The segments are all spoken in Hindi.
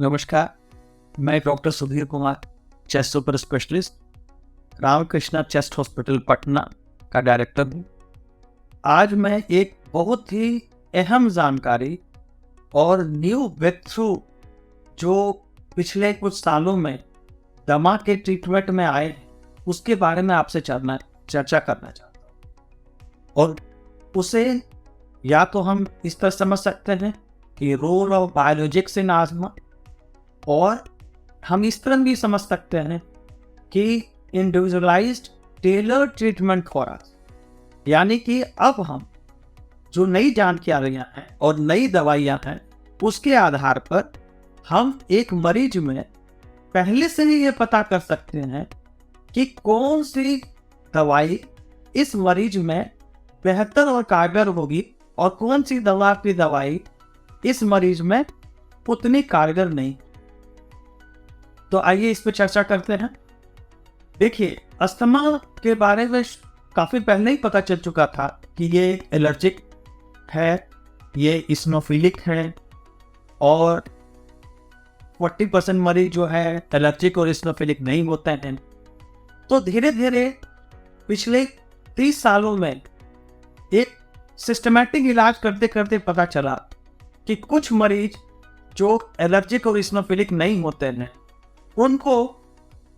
नमस्कार, मैं doctor Sudhir Kumar, chest super specialist, Ramakrishna chest hospital Patna का डायरेक्टर हूँ। आज मैं एक बहुत ही अहम जानकारी और न्यू ब्रेक थ्रू जो पिछले कुछ सालों में दमा के ट्रीटमेंट में आए हैं, उसके बारे में आपसे चर्चा करना चाहता हूँ। और उसे या तो हम इस तरह समझ सकते हैं कि role of biologics in asthma, और हम इस तरह भी समझ सकते हैं कि individualised tailored treatment for us, यानी कि अब हम जो नई जानकारियां हैं और नई दवाइयां हैं उसके आधार पर हम एक मरीज में पहले से ही ये पता कर सकते हैं कि कौन सी दवाई इस मरीज में बेहतर और कारगर होगी और कौन सी दवाई इस मरीज में उतनी कारगर नहीं। तो आइए इस पर चर्चा करते हैं। देखिए, अस्थमा के बारे में काफ़ी पहले ही पता चल चुका था कि ये एलर्जिक है, ये इस्नोफिलिक है, और 40% मरीज जो है एलर्जिक और इस्नोफिलिक नहीं होते हैं। तो धीरे धीरे पिछले 30 सालों में एक सिस्टमैटिक इलाज करते करते पता चला कि कुछ मरीज जो एलर्जिक और इस्नोफिलिक नहीं होते हैं उनको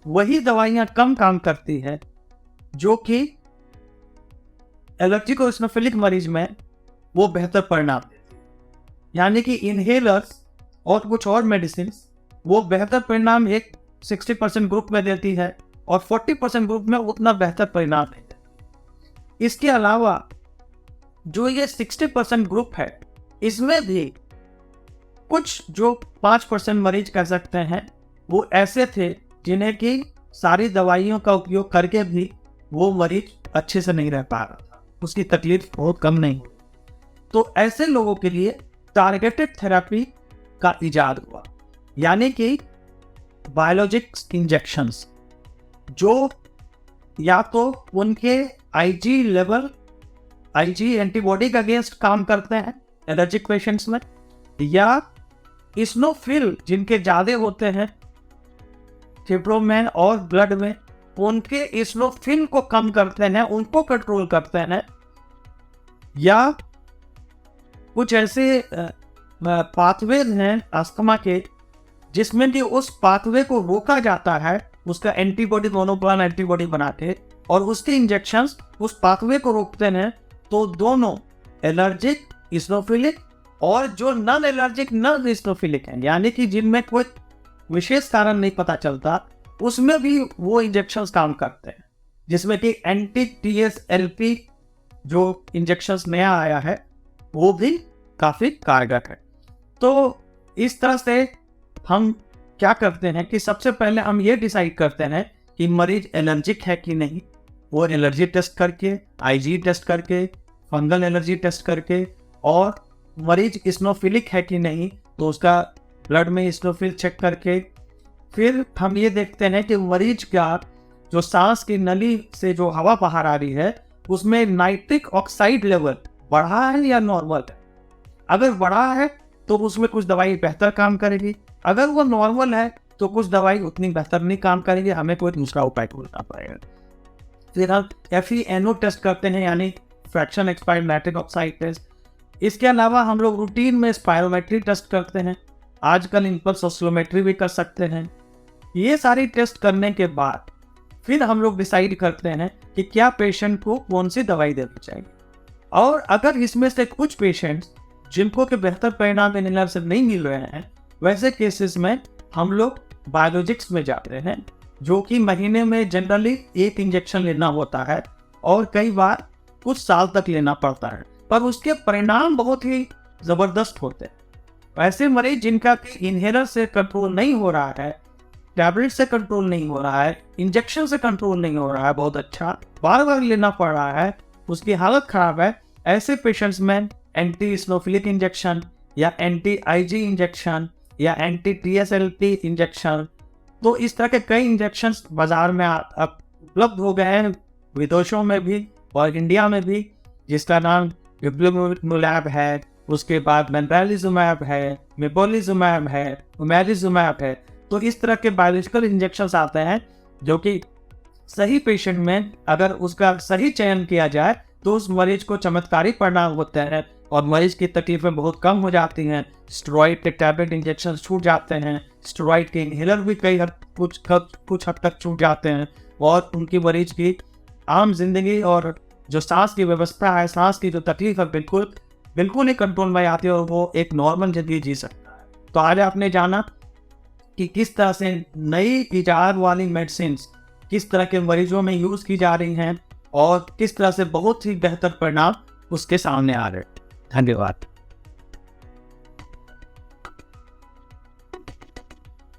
वही दवाइयां कम काम करती है जो कि एलर्जिक और इस्नोफिलिक मरीज में वो बेहतर परिणाम देती है। यानी कि इनहेलर्स और कुछ और मेडिसिन वो बेहतर परिणाम एक 60% ग्रुप में देती है और 40% ग्रुप में उतना बेहतर परिणाम नहीं देती। इसके अलावा जो ये 60% ग्रुप है इसमें भी कुछ जो 5% मरीज कह सकते हैं वो ऐसे थे जिन्हें कि सारी दवाइयों का उपयोग करके भी वो मरीज अच्छे से नहीं रह पा रहा था, उसकी तकलीफ बहुत कम नहीं हुई। तो ऐसे लोगों के लिए टारगेटेड थेरेपी का इजाद हुआ, यानी कि बायोलॉजिक्स इंजेक्शंस, जो या तो उनके आईजी एंटीबॉडी के अगेंस्ट काम करते हैं एलर्जिक पेशेंट्स में, या इस्नोफिल जिनके ज़्यादा होते हैं फेफड़ों में और ब्लड में, उनके इस्नोफिल को कम करते हैं, उनको कंट्रोल करते हैं, या कुछ ऐसे पाथवे हैं अस्थमा के जिसमें कि उस पाथवे को रोका जाता है, उसका एंटीबॉडी मोनोक्लोनल एंटीबॉडी बनाते और उसके इंजेक्शंस उस पाथवे को रोकते हैं। तो दोनों एलर्जिक इस्नोफिलिक और जो नॉन एलर्जिक नॉन इस्नोफिलिक हैं, यानी कि जिनमें कोई विशेष कारण नहीं पता चलता, उसमें भी वो इंजेक्शंस काम करते हैं, जिसमें कि एंटी TSLP जो इंजेक्शंस नया आया है वो भी काफ़ी कारगर है। तो इस तरह से हम क्या करते हैं कि सबसे पहले हम ये डिसाइड करते हैं कि मरीज एलर्जिक है कि नहीं। वो एलर्जी टेस्ट करके, IG टेस्ट करके, फंगल एलर्जी टेस्ट करके, और मरीज इस्नोफिलिक है कि नहीं तो उसका ब्लड में इस्नोफिल चेक करके, फिर हम ये देखते हैं कि मरीज का जो सांस की नली से जो हवा बाहर आ रही है उसमें नाइट्रिक ऑक्साइड लेवल बढ़ा है या नॉर्मल है। अगर बढ़ा है तो उसमें कुछ दवाई बेहतर काम करेगी, अगर वो नॉर्मल है तो कुछ दवाई उतनी बेहतर नहीं काम करेगी, हमें कोई दूसरा उपाय ढूंढना पड़ेगा। फिर हम FeNO टेस्ट करते हैं, यानी fraction expired nitric oxide test. इसके अलावा हम लोग रूटीन में स्पायरोमेट्री टेस्ट करते हैं, आजकल इम्पल्स ऑसिलोमेट्री भी कर सकते हैं। ये सारी टेस्ट करने के बाद फिर हम लोग डिसाइड करते हैं कि क्या पेशेंट को कौन सी दवाई देनी चाहिए। और अगर इसमें से कुछ पेशेंट्स जिनको के बेहतर परिणाम इनहेलर से नहीं मिल रहे हैं, वैसे केसेस में हम लोग बायोलॉजिक्स में जाते हैं, जो कि महीने में जनरली 1 इंजेक्शन लेना होता है और कई बार कुछ साल तक लेना पड़ता है, पर उसके परिणाम बहुत ही ज़बरदस्त होते हैं। ऐसे मरीज जिनका इनहेलर से कंट्रोल नहीं हो रहा है, टैबलेट से कंट्रोल नहीं हो रहा है, इंजेक्शन से कंट्रोल नहीं हो रहा है बहुत अच्छा, बार बार लेना पड़ रहा है, उसकी हालत ख़राब है, ऐसे पेशेंट्स में एंटी इस्नोफिलिक इंजेक्शन या एंटी IG इंजेक्शन या एंटी TSLP इंजेक्शन, तो इस तरह के कई इंजेक्शंस बाज़ार में अब उपलब्ध हो गए हैं, विदेशों में भी और इंडिया में भी, जिसका नाम इब्लिमुलैब है, उसके बाद मेम्ब्रेलिजुमैब है, मेपोलिजुमैब है, उमेलिजुमैब है। तो इस तरह के बायोलॉजिकल इंजेक्शंस आते हैं जो कि सही पेशेंट में अगर उसका सही चयन किया जाए तो उस मरीज को चमत्कारी परिणाम होते हैं और मरीज की तकलीफें बहुत कम हो जाती हैं। स्टेरॉइड के टैबलेट इंजेक्शन छूट जाते हैं, स्टेरॉइड के इनहेलर भी कुछ हद तक छूट जाते हैं और उनकी मरीज की आम जिंदगी और जो सांस की व्यवस्था है, सांस की जो तकलीफ है, बिल्कुल ही कंट्रोल में आती है और वो एक नॉर्मल जिंदगी जी सकता है। तो आज आपने जाना कि किस तरह से नई इजाद वाली मेडिसिन किस तरह के मरीजों में यूज की जा रही हैं और किस तरह से बहुत ही बेहतर परिणाम उसके सामने आ रहे हैं। धन्यवाद।